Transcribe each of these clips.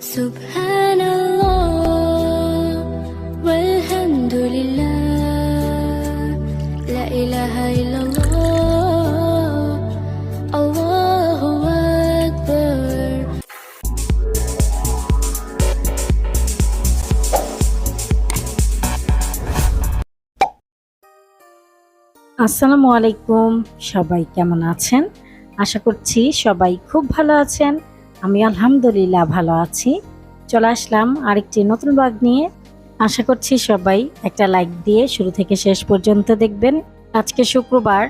Subhanallah walhamdulillah la ilaha illallah Allahu akbar। আসসালামু আলাইকুম, সবাই কেমন আছেন? আশা করছি সবাই খুব ভালো আছেন। আমি আলহামদুলিল্লাহ ভালো আছি। চলে আসলাম আরেকটি নতুন ব্লগ নিয়ে। আশা করছি সবাই একটা লাইক দিয়ে শুরু থেকে শেষ পর্যন্ত দেখবেন। আজকে শুক্রবার,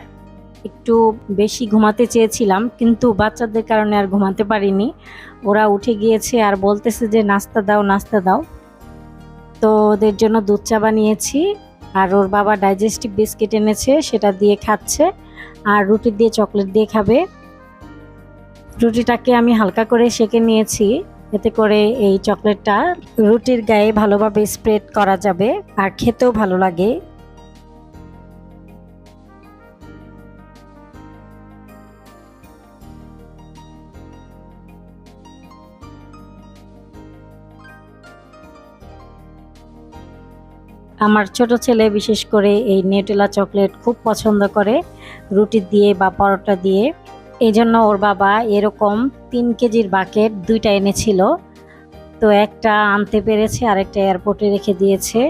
একটু বেশি ঘুমাতে চেয়েছিলাম, কিন্তু বাচ্চাদের কারণে আর ঘুমাতে পারিনি। ওরা উঠে গিয়েছে আর বলতেছে যে নাস্তা দাও নাস্তা দাও। তো ওদের জন্য দুধ চা বানিয়েছি, আর ওর বাবা ডাইজেস্টিভ বিস্কিট এনেছে, সেটা দিয়ে খাচ্ছে। আর রুটি দিয়ে চকলেট দিয়ে খাবে। রুটিটাকে আমি হালকা করে সেঁকে নিয়েছি, এতে করে এই চকলেটটা রুটির গায়ে ভালোভাবে স্প্রেড করা যাবে আর খেতেও ভালো লাগে। আমার ছোট ছেলে বিশেষ করে এই নিউটেলা চকলেট খুব পছন্দ করে, রুটি দিয়ে বা পরোটা দিয়ে। এই জন্য ওর বাবা এরকম 3 কেজির বাকেট 2টা এনেছিল। তো একটা আনতে পেরেছে, আরেকটা এয়ারপোর্টে রেখে দিয়েছে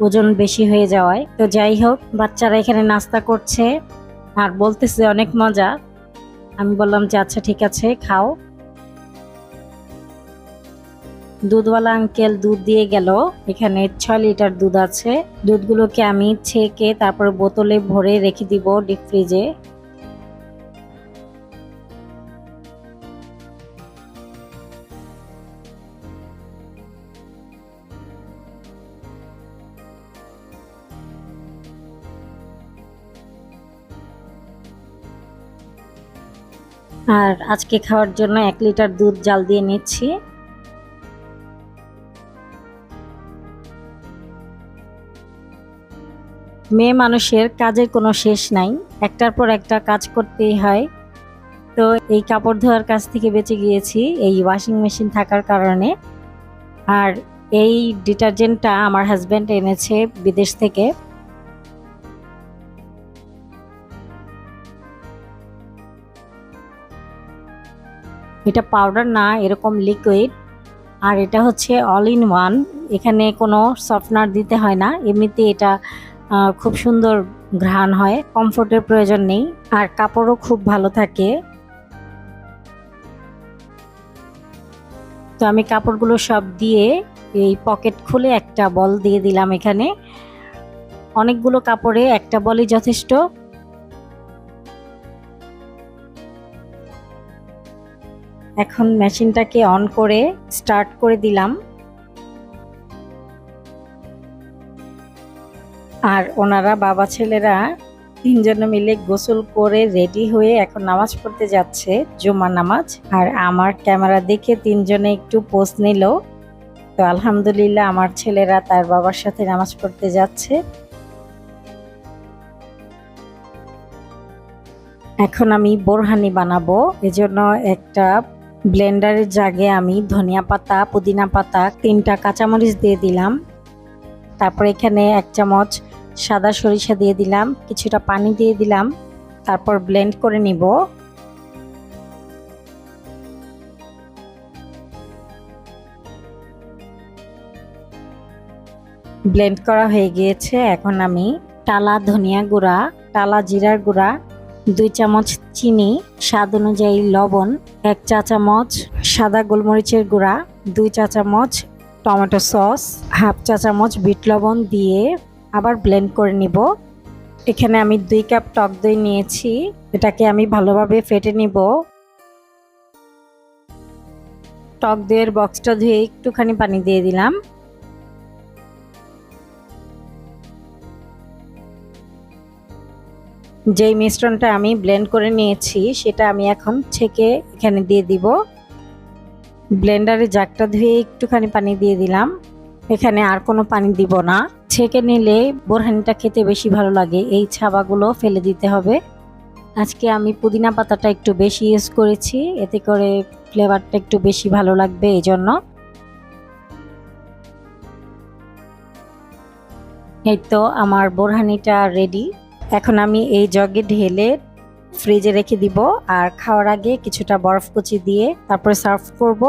ওজন বেশি হয়ে যাওয়ায়। তো যাই হোক, বাচ্চারা এখানে নাস্তা করছে আর বলতেছে অনেক মজা। আমি বললাম যে আচ্ছা ঠিক আছে খাও। দুধওয়ালা আঙ্কেল দুধ দিয়ে গেল। এখানে 6 লিটার দুধ আছে। দুধগুলোকে আমি ছেঁকে তারপর বোতলে ভরে রেখে দিব ডিপ ফ্রিজে। আর আজকে খাওয়ার জন্য 1 লিটার দুধ জাল দিয়ে নিচ্ছি। মেয়ে মানুষের কাজের কোনো শেষ নাই, একটার পর একটা কাজ করতেই হয়। তো এই কাপড় ধোয়ার কাজ থেকে বেঁচে গিয়েছি এই ওয়াশিং মেশিন থাকার কারণে। আর এই ডিটারজেন্টটা আমার হাজব্যান্ড এনেছে বিদেশ থেকে। এটা পাউডার না, এরকম লিকুইড। আর এটা হচ্ছে অল ইন ওয়ান, এখানে কোনো সফটনার দিতে হয় না, এমনিতে এটা খুব সুন্দর ঘ্রাণ হয়, কমফোর্টের প্রয়োজন নেই, আর কাপড়ও খুব ভালো থাকে। তো আমি কাপড়গুলো সব দিয়ে এই পকেট খুলে একটা বল দিয়ে দিলাম। এখানে অনেকগুলো কাপড়ে একটা বলই যথেষ্ট। এখন মেশিনটাকে অন করে স্টার্ট করে দিলাম। আর ওনারা বাবা ছেলেরা 3 জন মিলে গোসল করে রেডি হয়ে এখন নামাজ পড়তে যাচ্ছে, জুমার নামাজ। আর আমার ক্যামেরা দেখে 3 জনে একটু পোজ নিল। তো আলহামদুলিল্লাহ আমার ছেলেরা তার বাবার সাথে নামাজ পড়তে যাচ্ছে। এখন আমি বোরহানি বানাবো, এজন্য একটা ব্লেন্ডারের জাগে আমি ধনিয়া পাতা, পুদিনা পাতা, 3টা কাঁচামরিচ দিয়ে দিলাম। তারপর এখানে 1 চামচ সাদা সরিষা দিয়ে দিলাম, কিছুটা পানি দিয়ে দিলাম। তারপর ব্লেন্ড করে নিব। ব্লেন্ড করা হয়ে গিয়েছে। এখন আমি টালা ধনিয়া গুঁড়া, টালা জিরার গুঁড়া, 2 চামচ চিনি, স্বাদ অনুযায়ী লবণ, 1 চা চামচ সাদা গোলমরিচের গুঁড়া, 2 চা চামচ টমেটো সস, 1/2 চা চামচ বিট লবণ দিয়ে আবার ব্লেন্ড করে নিব। এখানে আমি 2 কাপ টক দই নিয়েছি, এটাকে আমি ভালোভাবে ফেটে নিব। টক দইয়ের বক্সটা ধুয়ে একটুখানি পানি দিয়ে দিলাম। যেই মিশ্রণটা আমি ব্লেন্ড করে নিয়েছি সেটা আমি এখন ছেঁকে এখানে দিয়ে দিব। ব্লেন্ডারে জাগটা ধুয়ে একটুখানি পানি দিয়ে দিলাম, এখানে আর কোনো পানি দিব না। ছেঁকে নিলে বোরহানিটা খেতে বেশি ভালো লাগে, এই ছাবাগুলো ফেলে দিতে হবে। আজকে আমি পুদিনা পাতাটা একটু বেশি ইউজ করেছি, এতে করে ফ্লেভারটা একটু বেশি ভালো লাগবে এই জন্য। এই তো আমার বোরহানিটা রেডি। এখন আমি এই জগে ঢেলে ফ্রিজে রেখে দিব, আর খাওয়ার আগে কিছুটা বরফ কুচি দিয়ে তারপরে সার্ভ করব।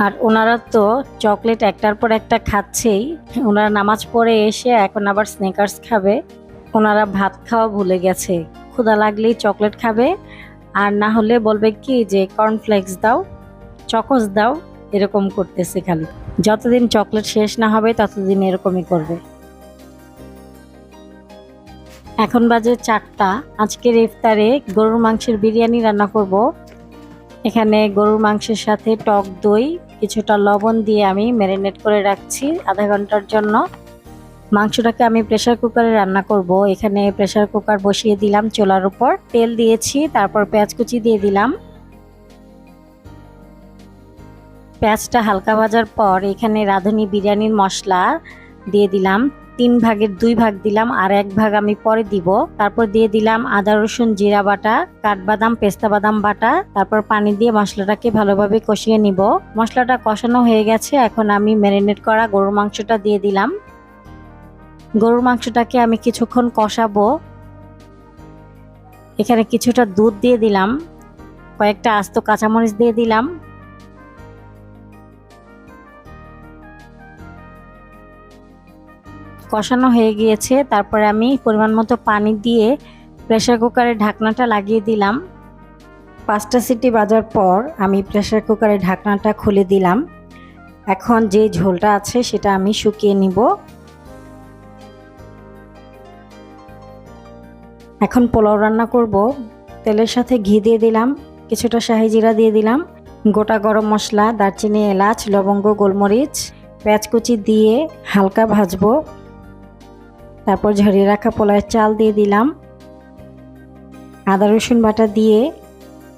আর ওনারা তো চকলেট একটার পর একটা খাচ্ছেই। ওনারা নামাজ পড়ে এসে এখন আবার স্নেকার্স খাবে। ওনারা ভাত খাওয়া ভুলে গেছে, ক্ষুধা লাগলেই চকলেট খাবে, আর না হলে বলবে কি যে কর্নফ্লেক্স দাও, চকোস দাও, এরকম করতেছে খালি। যতদিন চকলেট শেষ না হবে ততদিন এরকমই করবে। এখন বাজে 4টা। আজকের ইফতারে গরুর মাংসের বিরিয়ানি রান্না করব। এখানে গরুর মাংসের সাথে টক দই, কিছুটা লবণ দিয়ে আমি ম্যারিনেট করে রাখছি আধা ঘন্টার জন্য। মাংসটাকে আমি প্রেসার কুকারে রান্না করব। এখানে প্রেসার কুকার বসিয়ে দিলাম চুলার উপর, তেল দিয়েছি, তারপর পেঁয়াজ কুচি দিয়ে দিলাম। পেঁয়াজটা হালকা ভাজার পর এখানে রাঁধুনি বিরিয়ানির মশলা দিয়ে দিলাম। 3 ভাগের 2 ভাগ দিলাম, আর 1 ভাগ আমি পরে দিব। তারপর দিয়ে দিলাম আদা রসুন জিরা বাটা, কাঠবাদাম পেস্তা বাদাম বাটা, তারপর পানি দিয়ে মশলাটাকে ভালোভাবে কষিয়ে নিব। মশলাটা কষানো হয়ে গেছে, এখন আমি ম্যারিনেট করা গরুর মাংসটা দিয়ে দিলাম। গরুর মাংসটাকে আমি কিছুক্ষণ কষাবো। এখানে কিছুটা দুধ দিয়ে দিলাম, কয়েকটা আস্ত কাঁচামরিচ দিয়ে দিলাম। কষানো হয়ে গিয়েছে, তারপরে আমি পরিমাণ মতো পানি দিয়ে প্রেসার কুকারের ঢাকনাটা লাগিয়ে দিলাম। 5টা সিটি বাজার পর আমি প্রেসার কুকারের ঢাকনাটা খুলে দিলাম। এখন যে ঝোলটা আছে সেটা আমি শুকিয়ে নিব। এখন পোলাও রান্না করব। তেলের সাথে ঘি দিয়ে দিলাম, কিছুটা শাহি জিরা দিয়ে দিলাম, গোটা গরম মশলা, দারচিনি, এলাচ, লবঙ্গ, গোলমরিচ, পেঁয়াজ কুচি দিয়ে হালকা ভাজবো। তারপর ঝরিয়ে রাখা পোলাওয়ের চাল দিয়ে দিলাম। আদা রসুন বাটা দিয়ে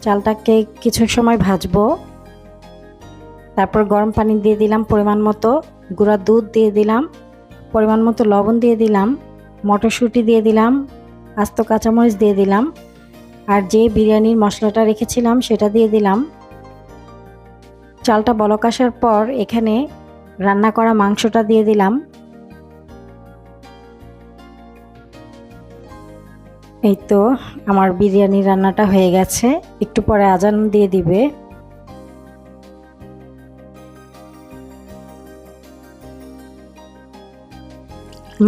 চালটাকে কিছু সময় ভাজবো। তারপর গরম পানি দিয়ে দিলাম পরিমাণ মতো, গুঁড়া দুধ দিয়ে দিলাম, পরিমাণ মতো লবণ দিয়ে দিলাম, মটরশুঁটি দিয়ে দিলাম, আস্ত কাঁচামরিচ দিয়ে দিলাম, আর যে বিরিয়ানির মশলাটা রেখেছিলাম সেটা দিয়ে দিলাম। চালটা বলক আসার পর এখানে রান্না করা মাংসটা দিয়ে দিলাম। এই তো আমার বিরিয়ানি রান্নাটা হয়ে গেছে, একটু পরে আজান দিয়ে দিবে।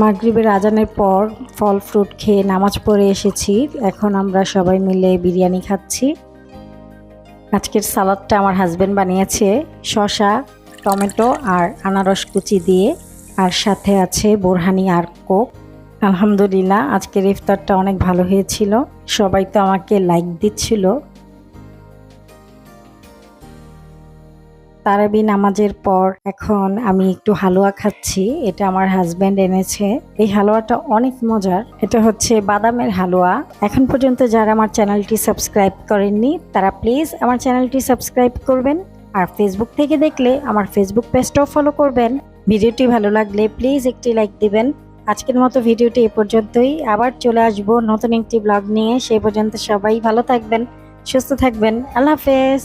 মাগরিবের আজানের পর ফল ফ্রুট খেয়ে নামাজ পড়ে এসেছি। এখন আমরা সবাই মিলে বিরিয়ানি খাচ্ছি। আজকের সালাদটা আমার হাজবেন্ড বানিয়েছে, শসা, টমেটো আর আনারস কুচি দিয়ে, আর সাথে আছে বোরহানি আর কোক। আলহামদুলিল্লাহ আজকের ইফতারটা অনেক ভালো হয়েছিল, সবাই তো আমাকে লাইক দিচ্ছিল। তারাবি নামাজের পর এখন আমি একটু হালুয়া খাচ্ছি, এটা আমার হাজবেন্ড এনেছে। এই হালুয়াটা অনেক মজার, এটা হচ্ছে বাদামের হালুয়া। এখন পর্যন্ত যারা আমার চ্যানেলটি সাবস্ক্রাইব করেননি তারা প্লিজ আমার চ্যানেলটি সাবস্ক্রাইব করবেন, আর ফেসবুক থেকে দেখলে আমার ফেসবুক পেজটাও ফলো করবেন। ভিডিওটি ভালো লাগলে প্লিজ একটি লাইক দিবেন। আজকের মতো ভিডিওটি এ পর্যন্তই, আবার চলে আসবো নতুন একটি ব্লগ নিয়ে। সেই পর্যন্ত সবাই ভালো থাকবেন, সুস্থ থাকবেন। আল্লাহ হাফেজ।